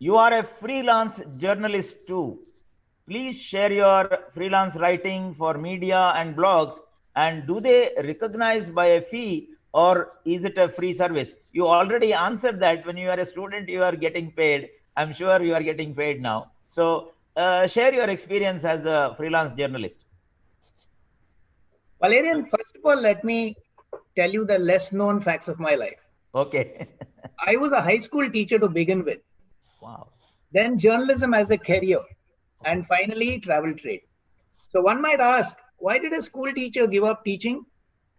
You are a freelance journalist too. Please share your freelance writing for media and blogs. And do they recognize by a fee or is it a free service? You already answered that. When you are a student, you are getting paid. I'm sure you are getting paid now. So share your experience as a freelance journalist. Valerian, first of all, let me tell you the less known facts of my life. Okay. I was a high school teacher to begin with. Wow. Then journalism as a career, and finally travel trade. So one might ask, why did a school teacher give up teaching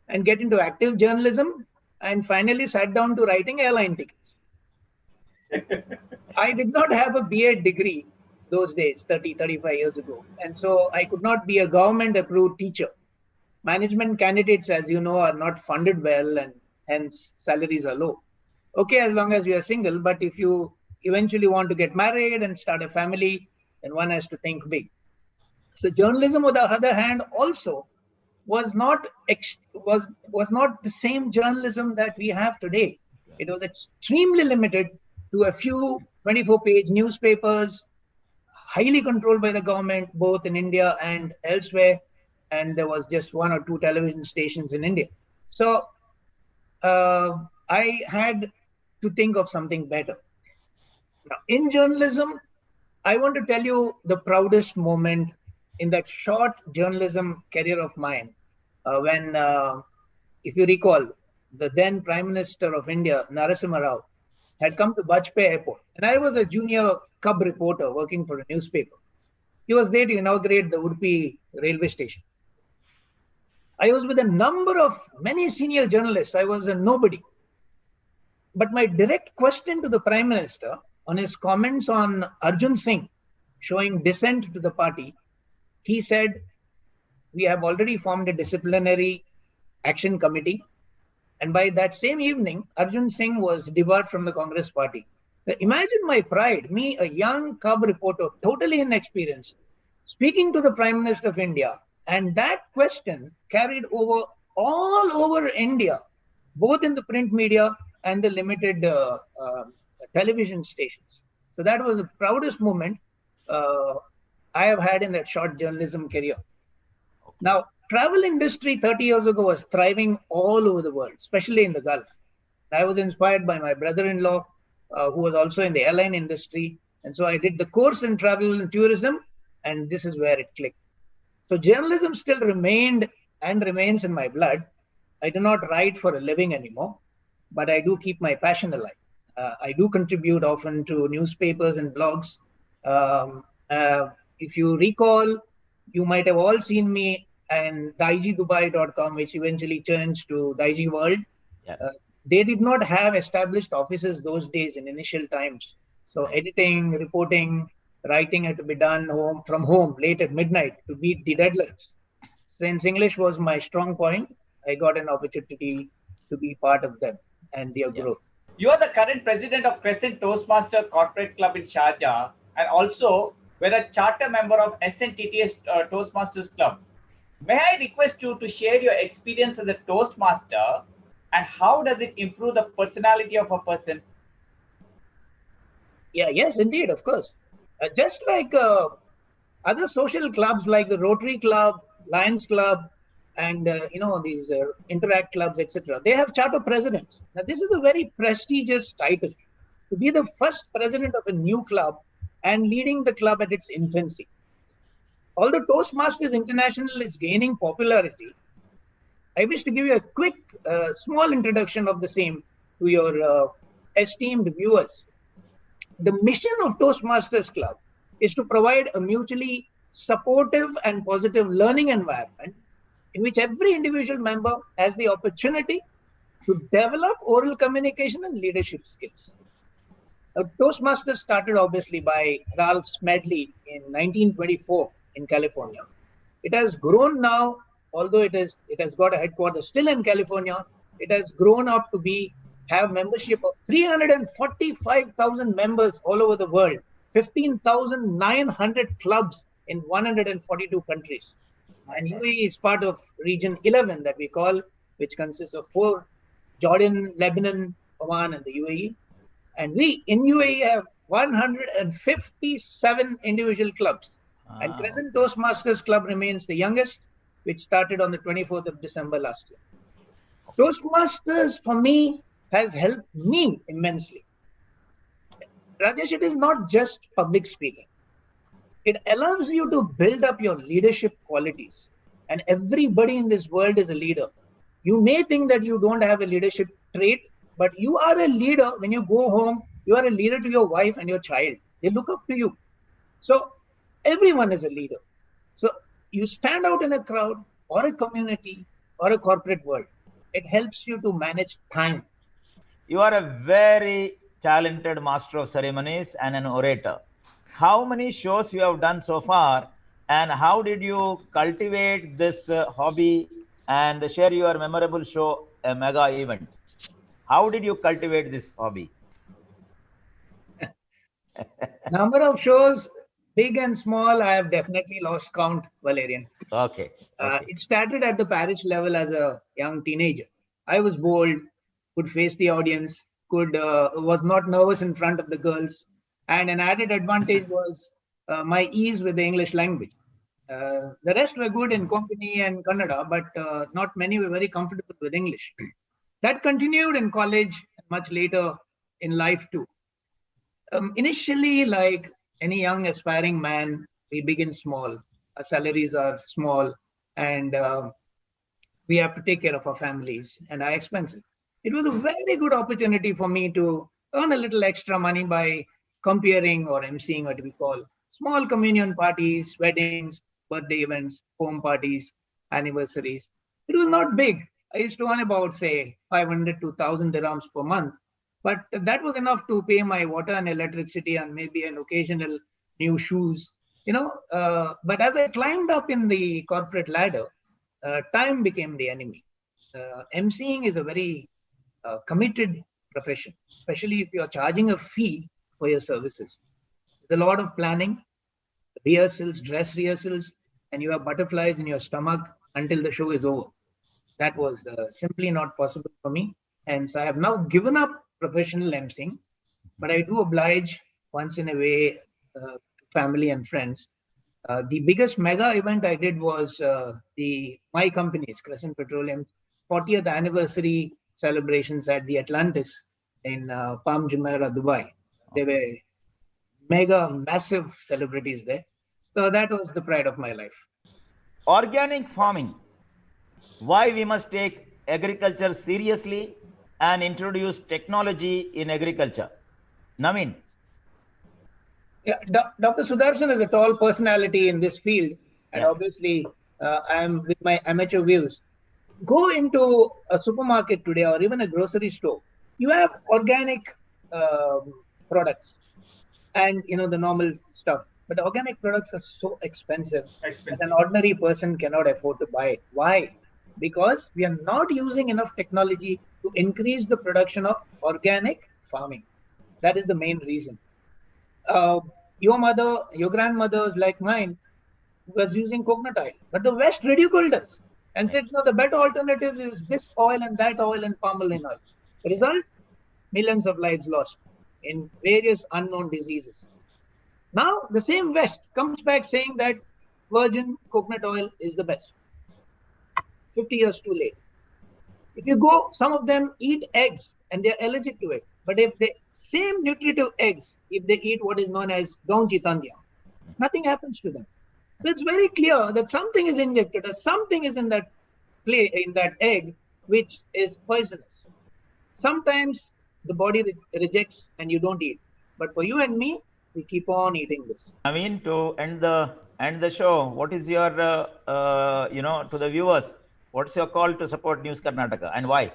and get into active journalism and finally sat down to writing airline tickets? I did not have a BA degree those days, 30, 35 years ago. And so I could not be a government approved teacher. Management candidates, as you know, are not funded well and hence salaries are low. Okay, as long as you are single, but if you eventually want to get married and start a family, then one has to think big. So journalism, on the other hand, also was not the same journalism that we have today. It was extremely limited to a few 24-page newspapers, highly controlled by the government, both in India and elsewhere. And there was just one or two television stations in India. So I had to think of something better. Now, in journalism, I want to tell you the proudest moment in that short journalism career of mine when, if you recall, the then Prime Minister of India, Narasimha Rao, had come to Bajpayee Airport. And I was a junior cub reporter working for a newspaper. He was there to inaugurate the Udupi railway station. I was with a number of many senior journalists. I was a nobody. But my direct question to the Prime Minister on his comments on Arjun Singh showing dissent to the party, he said, we have already formed a disciplinary action committee. And by that same evening, Arjun Singh was debarred from the Congress party. Now, imagine my pride, me, a young cub reporter, totally inexperienced, speaking to the Prime Minister of India. And that question carried over all over India, both in the print media and the limited television stations. So that was the proudest moment I have had in that short journalism career. Okay. Now, travel industry 30 years ago was thriving all over the world, especially in the Gulf. I was inspired by my brother-in-law, who was also in the airline industry. And so I did the course in travel and tourism, and this is where it clicked. So journalism still remained and remains in my blood. I do not write for a living anymore, but I do keep my passion alive. I do contribute often to newspapers and blogs. If you recall, you might have all seen me and daijidubai.com, which eventually changed to Daiji World. Yeah. They did not have established offices those days in initial times. So editing, reporting, writing had to be done from home late at midnight to beat the deadlines. Since English was my strong point, I got an opportunity to be part of them and their growth. You are the current president of Crescent Toastmaster Corporate Club in Sharjah and also were a charter member of SNTTS Toastmasters Club. May I request you to share your experience as a Toastmaster and how does it improve the personality of a person? Yeah, yes, indeed, of course. Just like other social clubs like the Rotary Club, Lions Club, and these Interact clubs, etc. They have charter presidents. Now, this is a very prestigious title to be the first president of a new club and leading the club at its infancy. Although Toastmasters International is gaining popularity, I wish to give you a quick, small introduction of the same to your esteemed viewers. The mission of Toastmasters Club is to provide a mutually supportive and positive learning environment in which every individual member has the opportunity to develop oral communication and leadership skills. Toastmasters started obviously by Ralph Smedley in 1924 in California. It has grown now, although it has got a headquarters still in California. It has grown up to have membership of 345,000 members all over the world, 15,900 clubs in 142 countries. And UAE is part of region 11 that we call, which consists of 4, Jordan, Lebanon, Oman, and the UAE. And we in UAE have 157 individual clubs. And Crescent Toastmasters Club remains the youngest, which started on the 24th of December last year. Toastmasters, for me, has helped me immensely. Rajesh, it is not just public speaking. It allows you to build up your leadership qualities. And everybody in this world is a leader. You may think that you don't have a leadership trait, but you are a leader. When you go home, you are a leader to your wife and your child. They look up to you. So everyone is a leader. So you stand out in a crowd or a community or a corporate world. It helps you to manage time. You are a very talented master of ceremonies and an orator. How many shows you have done so far, and how did you cultivate this hobby and share your memorable show, a mega event? How did you cultivate this hobby? Number of shows, big and small, I have definitely lost count, Valerian. Okay. It started at the parish level as a young teenager. I was bold, could face the audience, was not nervous in front of the girls, and an added advantage was my ease with the English language. The rest were good in Konkani and Kannada, but not many were very comfortable with English. That continued in college, much later in life too. Initially, like any young aspiring man, we begin small. Our salaries are small, and we have to take care of our families and our expenses. It was a very good opportunity for me to earn a little extra money by comparing or emceeing what we call small communion parties, weddings, birthday events, home parties, anniversaries. It was not big. I used to earn about, say, 500 to 1,000 dirhams per month. But that was enough to pay my water and electricity and maybe an occasional new shoes, But as I climbed up in the corporate ladder, time became the enemy. MCing is a very committed profession, especially if you're charging a fee for your services. There's a lot of planning, rehearsals, dress rehearsals, and you have butterflies in your stomach until the show is over. That was simply not possible for me. Hence, I have now given up professional emceeing, but I do oblige once in a way to family and friends. The biggest mega event I did was my company's Crescent Petroleum 40th anniversary celebrations at the Atlantis in Palm Jumeirah, Dubai. There were massive celebrities there. So that was the pride of my life. Organic farming. Why we must take agriculture seriously and introduce technology in agriculture? Naveen. Yeah, Dr. Sudarshan is a tall personality in this field, and obviously I am with my amateur views. Go into a supermarket today or even a grocery store. You have organic products and the normal stuff. But organic products are so expensive that an ordinary person cannot afford to buy it. Why? Because we are not using enough technology to increase the production of organic farming. That is the main reason. Your mother, your grandmothers like mine was using coconut oil, but the West ridiculed us and said, no, the better alternative is this oil and that oil and palm oil. The result, millions of lives lost in various unknown diseases. Now, the same West comes back saying that virgin coconut oil is the best. 50 years too late. If you go, some of them eat eggs and they're allergic to it. But if the same nutritive eggs, if they eat what is known as gaunji tandya, nothing happens to them. So it's very clear that something is injected or something is in that egg, which is poisonous. Sometimes the body rejects and you don't eat. But for you and me, we keep on eating this. I mean, to end the show, what is your, to the viewers, what's your call to support News Karnataka and why?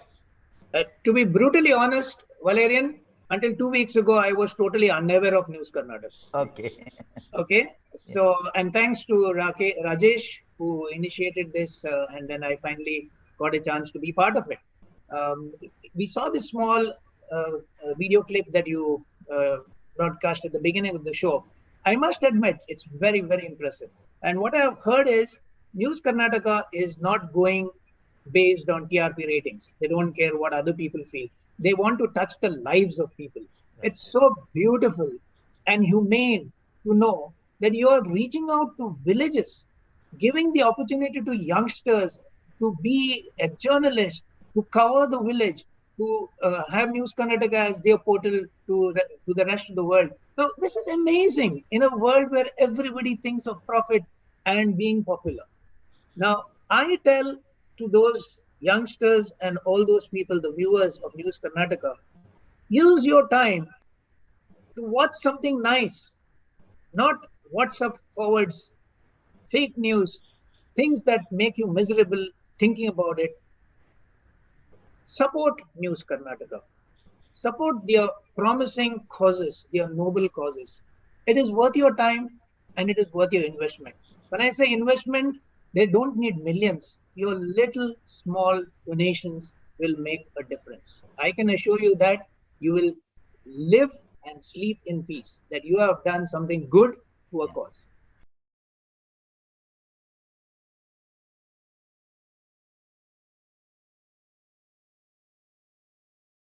To be brutally honest, Valerian, until 2 weeks ago, I was totally unaware of News Karnataka. Okay. So, and thanks to Rajesh, who initiated this, and then I finally got a chance to be part of it. We saw this small video clip that you broadcast at the beginning of the show. I must admit, it's very, very impressive. And what I have heard is News Karnataka is not going based on TRP ratings. They don't care what other people feel. They want to touch the lives of people. It's so beautiful and humane to know that you are reaching out to villages, giving the opportunity to youngsters to be a journalist, to cover the village, to have News Karnataka as their portal to the rest of the world. So this is amazing in a world where everybody thinks of profit and being popular. Now, I tell to those youngsters and all those people, the viewers of News Karnataka, use your time to watch something nice, not WhatsApp forwards, fake news, things that make you miserable thinking about it. Support News Karnataka. Support their promising causes, their noble causes. It is worth your time and it is worth your investment. When I say investment, they don't need millions. Your little small donations will make a difference. I can assure you that you will live and sleep in peace, that you have done something good to a cause.